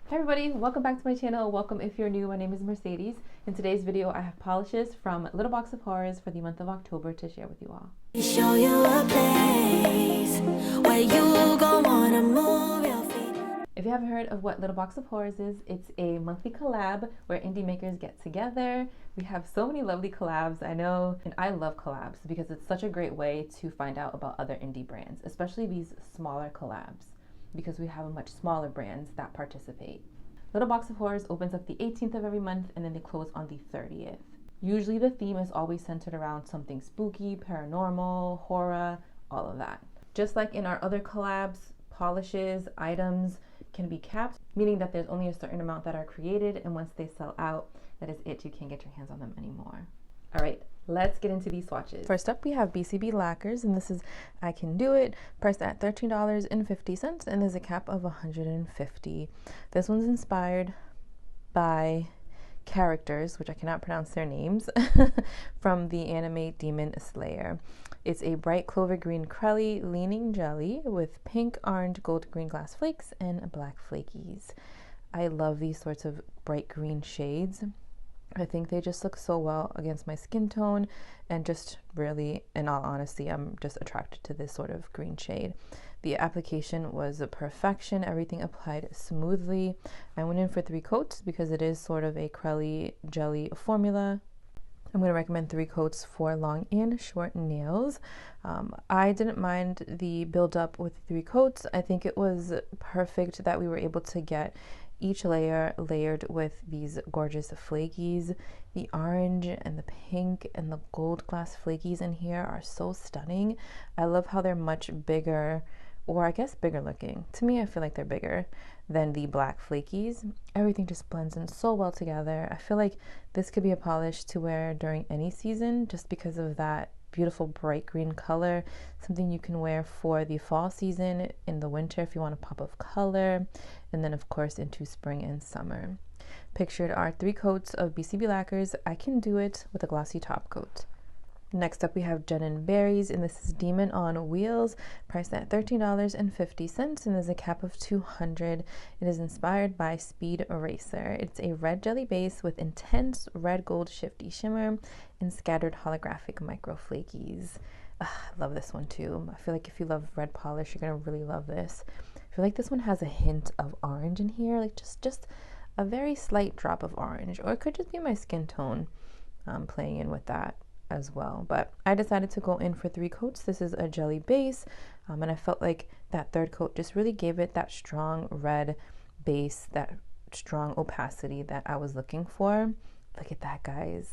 Hi everybody, welcome back to my channel. Welcome if you're new. My name is Mercedes. In today's video, I have polishes from Little Box of Horrors for the month of October to share with you all. Show you a place where you gon' wanna move your feet. If you haven't heard of what Little Box of Horrors is, it's a monthly collab where indie makers get together. We have so many lovely collabs, I know, and I love collabs because it's such a great way to find out about other indie brands, especially these smaller collabs, because we have much smaller brands that participate. Little Box of Horrors opens up the 18th of every month and then they close on the 30th. Usually the theme is always centered around something spooky, paranormal, horror, all of that. Just like in our other collabs, polishes, items can be capped, meaning that there's only a certain amount that are created, and once they sell out, that is it. You can't get your hands on them anymore. All right, let's get into these swatches. First up, we have BCB Lacquers, and this is I Can Do It, priced at $13.50, and there's a cap of $150. This one's inspired by characters, which I cannot pronounce their names, from the anime Demon Slayer. It's a bright clover green Crelly leaning jelly with pink, orange, gold green glass flakes and black flakies. I love these sorts of bright green shades. I think they just look so well against my skin tone, and just really, in all honesty, I'm just attracted to this sort of green shade. The application was a perfection. Everything applied smoothly. I went in for 3 coats because it is sort of a Crelly jelly formula. I'm going to recommend 3 coats for long and short nails. I didn't mind the build up with 3 coats. I think it was perfect that we were able to get each layer layered with these gorgeous flakies. The orange and the pink and the gold glass flakies in here are so stunning. I love how they're much bigger, or I guess bigger looking. To me, I feel like they're bigger than the black flakies. Everything just blends in so well together. I feel like this could be a polish to wear during any season just because of that beautiful bright green color. Something you can wear for the fall season, in the winter if you want a pop of color, and then of course into spring and summer. Pictured are 3 coats of BCB Lacquers I Can Do It with a glossy top coat. Next up we have Jen and Berries, and this is Demon on Wheels, priced at $13.50, and there's a cap of $200. It is inspired by Speed Eraser. It's a red jelly base with intense red gold shifty shimmer and scattered holographic micro flakies. I love this one too. I feel like if you love red polish, you're gonna really love this. I feel like this one has a hint of orange in here, like just a very slight drop of orange, or it could just be my skin tone playing in with that as well. But I decided to go in for 3 coats. This is a jelly base, and I felt like that 3rd coat just really gave it that strong red base, that strong opacity that I was looking for. Look at that, guys.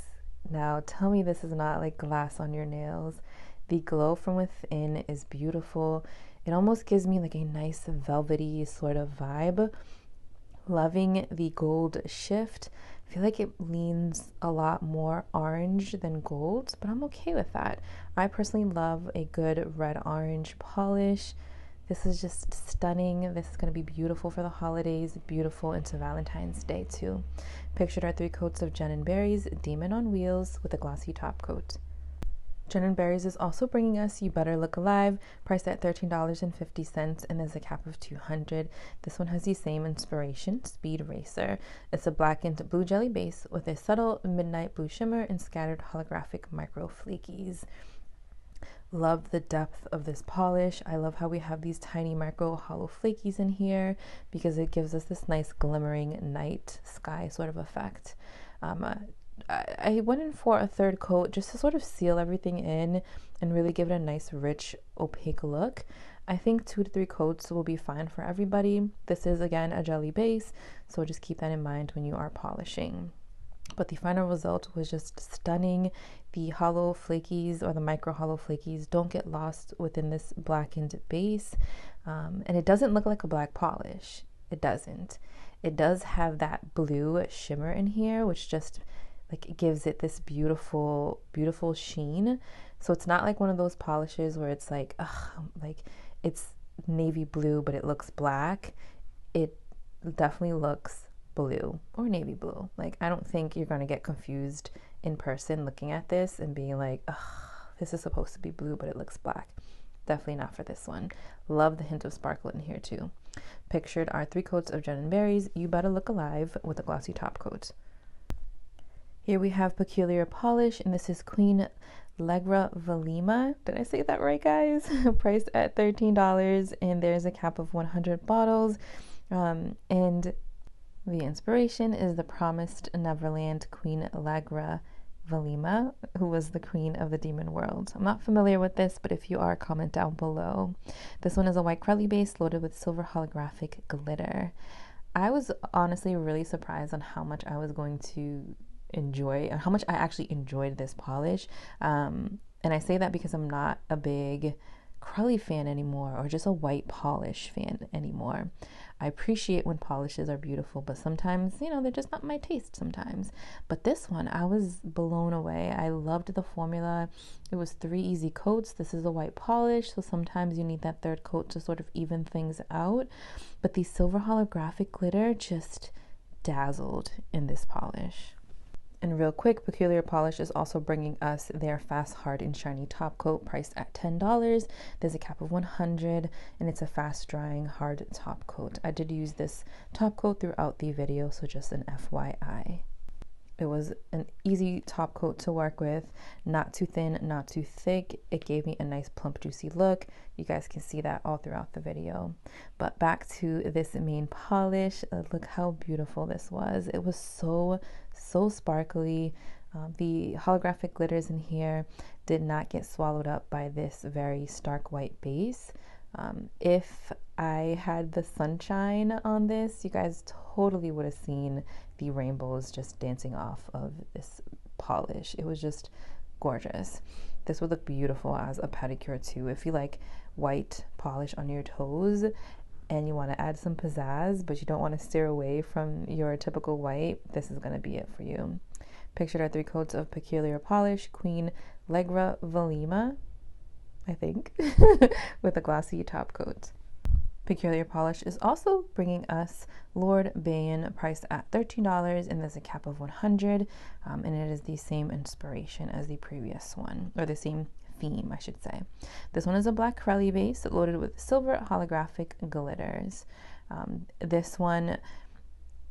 Now tell me this is not like glass on your nails. The glow from within is beautiful. It almost gives me like a nice velvety sort of vibe. Loving the gold shift. I feel like it leans a lot more orange than gold, but I'm okay with that. I personally love a good red orange polish. This is just stunning. This is going to be beautiful for the holidays, beautiful into Valentine's Day too. Pictured are 3 coats of Jen and Berries Demon on Wheels with a glossy top coat. Jen and Berries is also bringing us You Better Look Alive, priced at $13.50, and there's a cap of $200. This one has the same inspiration, Speed Racer. It's a blackened blue jelly base with a subtle midnight blue shimmer and scattered holographic micro flakies. Love the depth of this polish. I love how we have these tiny micro hollow flakies in here because it gives us this nice glimmering night sky sort of effect. I went in for a 3rd coat just to sort of seal everything in and really give it a nice rich opaque look. I think 2 to 3 coats will be fine for everybody. This is again a jelly base, so just keep that in mind when you are polishing. But the final result was just stunning. The hollow flakies, or the micro hollow flakies, don't get lost within this blackened base, and it doesn't look like a black polish. It doesn't. It does have that blue shimmer in here, which just like it gives it this beautiful sheen. So it's not like one of those polishes where it's like it's navy blue but it looks black. It definitely looks blue or navy blue. Like, I don't think you're going to get confused in person looking at this and being like, this is supposed to be blue but it looks black. Definitely not for this one. Love the hint of sparkle in here too. Pictured are 3 coats of Jen and Berries, You Better Look Alive, with a glossy top coat. Here we have Peculiar Polish, and this is Queen Legra Valima. Did I say that right, guys? Priced at $13, and there's a cap of 100 bottles. And the inspiration is the promised Neverland Queen Legra Valima, who was the queen of the demon world. I'm not familiar with this, but if you are, comment down below. This one is a white Crelly base loaded with silver holographic glitter. I was honestly really surprised on how much I was going to enjoy, how much I actually enjoyed this polish. And I say that because I'm not a big Crelly fan anymore, or just a white polish fan anymore. I appreciate when polishes are beautiful, but sometimes, you know, they're just not my taste sometimes. But this one, I was blown away. I loved the formula. It was 3 easy coats. This is a white polish, so sometimes you need that 3rd coat to sort of even things out. But the silver holographic glitter just dazzled in this polish. And real quick, Peculiar Polish is also bringing us their Fast, Hard, and Shiny top coat, priced at $10. There's a cap of 100, and it's a fast drying hard top coat. I did use this top coat throughout the video, so just an FYI. It was an easy top coat to work with, not too thin, not too thick. It gave me a nice plump, juicy look. You guys can see that all throughout the video. But back to this main polish. Look how beautiful this was. It was so sparkly. The holographic glitters in here did not get swallowed up by this very stark white base. If I had the sunshine on this, you guys totally would have seen the rainbows just dancing off of this polish. It was just gorgeous. This would look beautiful as a pedicure too. If you like white polish on your toes and you want to add some pizzazz, but you don't want to steer away from your typical white, this is going to be it for you. Pictured are 3 coats of Peculiar Polish, Queen Legra Valima, I think, with a glossy top coat. Peculiar Polish is also bringing us Lord Bayan, priced at $13, and there's a cap of 100, and it is the same inspiration as the previous one, or the same theme, I should say. This one is a black Crelly base loaded with silver holographic glitters. This one,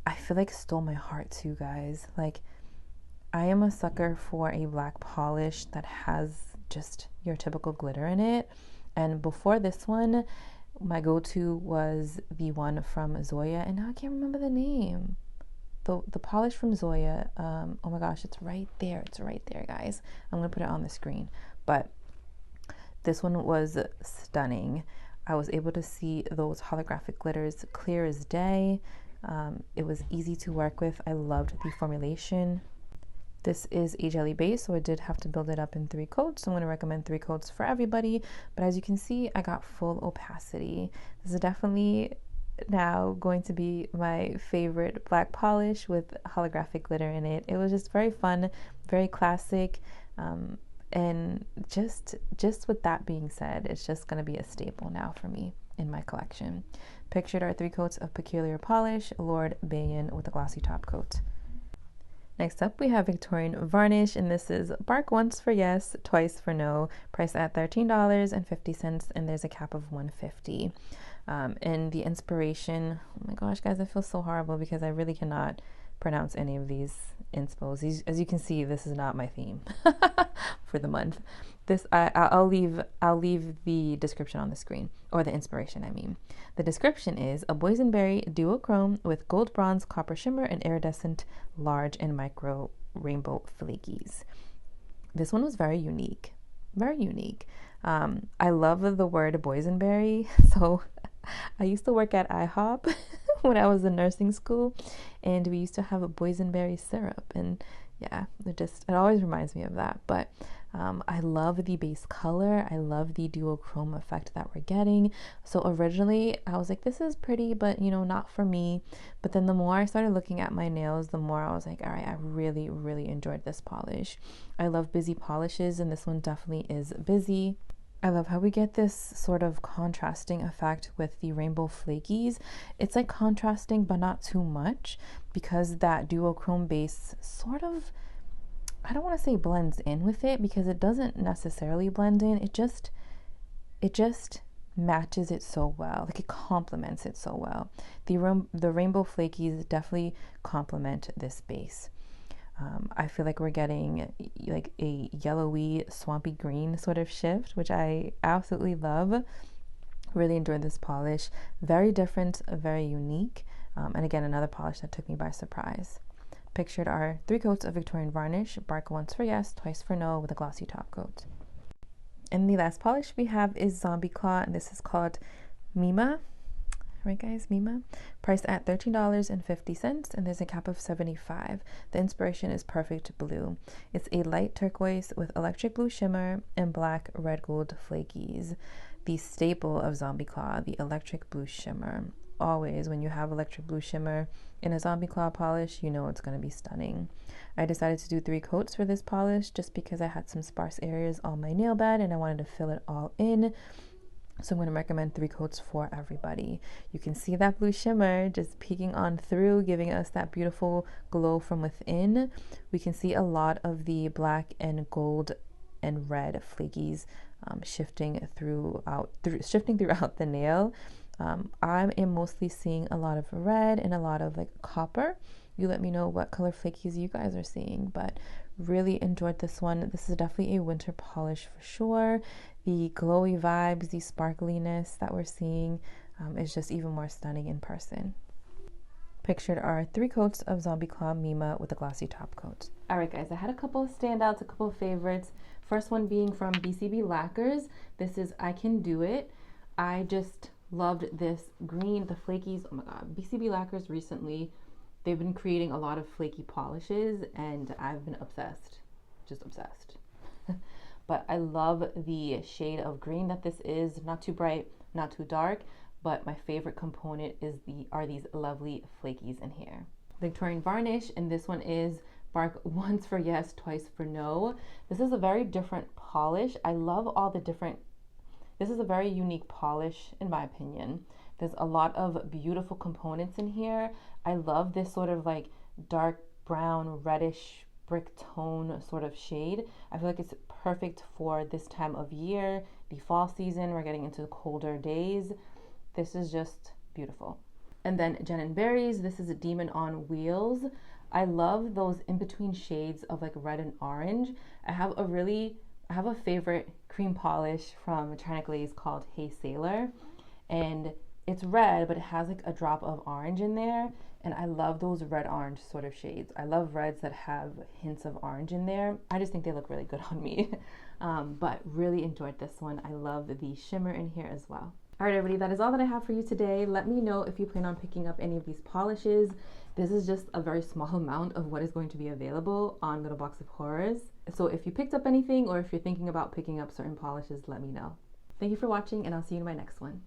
I feel like stole my heart too, guys. Like, I am a sucker for a black polish that has just your typical glitter in it. And before this one, my go-to was the one from Zoya, and now I can't remember the name. The polish from Zoya. Oh my gosh, it's right there. It's right there, guys. I'm gonna put it on the screen. But this one was stunning. I was able to see those holographic glitters clear as day. It was easy to work with. I loved the formulation. This is a jelly base, so I did have to build it up in 3 coats. I'm going to recommend 3 coats for everybody, but as you can see, I got full opacity. This is definitely now going to be my favorite black polish with holographic glitter in it. It was just very fun, very classic, and just with that being said, it's just going to be a staple now for me in my collection. Pictured are 3 coats of Peculiar Polish, Lord Bayan, with a glossy top coat. Next up, we have Victorian Varnish, and this is bark once for yes, twice for no, priced at $13.50, and there's a cap of 150. And the inspiration, oh my gosh, guys, I feel so horrible because I really cannot pronounce any of these inspos. As you can see, this is not my theme for the month. This I'll leave the description on the screen, or the inspiration, I mean. The description is a boysenberry duochrome with gold, bronze, copper shimmer, and iridescent large and micro rainbow flakies. This one was very unique. Very unique. I love the word boysenberry. So I used to work at IHOP when I was in nursing school, and we used to have a boysenberry syrup, and yeah, it always reminds me of that. But I love the base color. I love the duochrome effect that we're getting. So originally I was like, this is pretty, but you know, not for me. But then the more I started looking at my nails, the more I was like, all right, I really, really enjoyed this polish. I love busy polishes, and this one definitely is busy. I love how we get this sort of contrasting effect with the rainbow flakies. It's like contrasting, but not too much, because that duochrome base sort of, I don't want to say blends in with it, because it doesn't necessarily blend in. It just matches it so well. Like, it complements it so well. The rainbow flakies definitely complement this base. I feel like we're getting like a yellowy, swampy green sort of shift, which I absolutely love. Really enjoyed this polish. Very different, very unique. And again, another polish that took me by surprise. Pictured are 3 coats of Victorian varnish, bark once for yes, twice for no, with a glossy top coat. And the last polish we have is Zombie Claw, and this is called Mima. Right, guys, Mima, priced at $13.50, and there's a cap of 75. The inspiration is perfect blue. It's a light turquoise with electric blue shimmer and black red gold flakies. The staple of Zombie Claw, the electric blue shimmer. Always, when you have electric blue shimmer in a Zombie Claw polish, you know it's going to be stunning. I decided to do 3 coats for this polish just because I had some sparse areas on my nail bed and I wanted to fill it all in. So I'm going to recommend 3 coats for everybody. You can see that blue shimmer just peeking on through, giving us that beautiful glow from within. We can see a lot of the black and gold and red flakies shifting throughout the nail. I am mostly seeing a lot of red and a lot of like copper. You let me know what color flakies you guys are seeing, but really enjoyed this one. This is definitely a winter polish for sure. The glowy vibes, the sparkliness that we're seeing is just even more stunning in person. Pictured are 3 coats of Zombie Claw Mima with a glossy top coat. All right, guys, I had a couple of standouts, a couple of favorites. First one being from BCB Lacquers. This is I Can Do It. I just loved this green, the flakies. Oh my God, BCB Lacquers recently, they've been creating a lot of flaky polishes and I've been obsessed, just obsessed. But I love the shade of green that this is. Not too bright, not too dark, but my favorite component are these lovely flakies in here. Victorian varnish, and this one is bark once for yes, twice for no. This is a very different polish. I love all the different, this is a very unique polish in my opinion. There's a lot of beautiful components in here. I love this sort of like dark brown, reddish brick tone sort of shade. I feel like it's perfect for this time of year, the fall season. We're getting into colder days. This is just beautiful. And then Jen and Berries, this is a Demon on Wheels. I love those in-between shades of like red and orange. I have a favorite cream polish from China Glaze called Hey Sailor, and it's red, but it has like a drop of orange in there. And I love those red-orange sort of shades. I love reds that have hints of orange in there. I just think they look really good on me. But really enjoyed this one. I love the shimmer in here as well. All right, everybody, that is all that I have for you today. Let me know if you plan on picking up any of these polishes. This is just a very small amount of what is going to be available on Little Box of Horrors. So if you picked up anything or if you're thinking about picking up certain polishes, let me know. Thank you for watching, and I'll see you in my next one.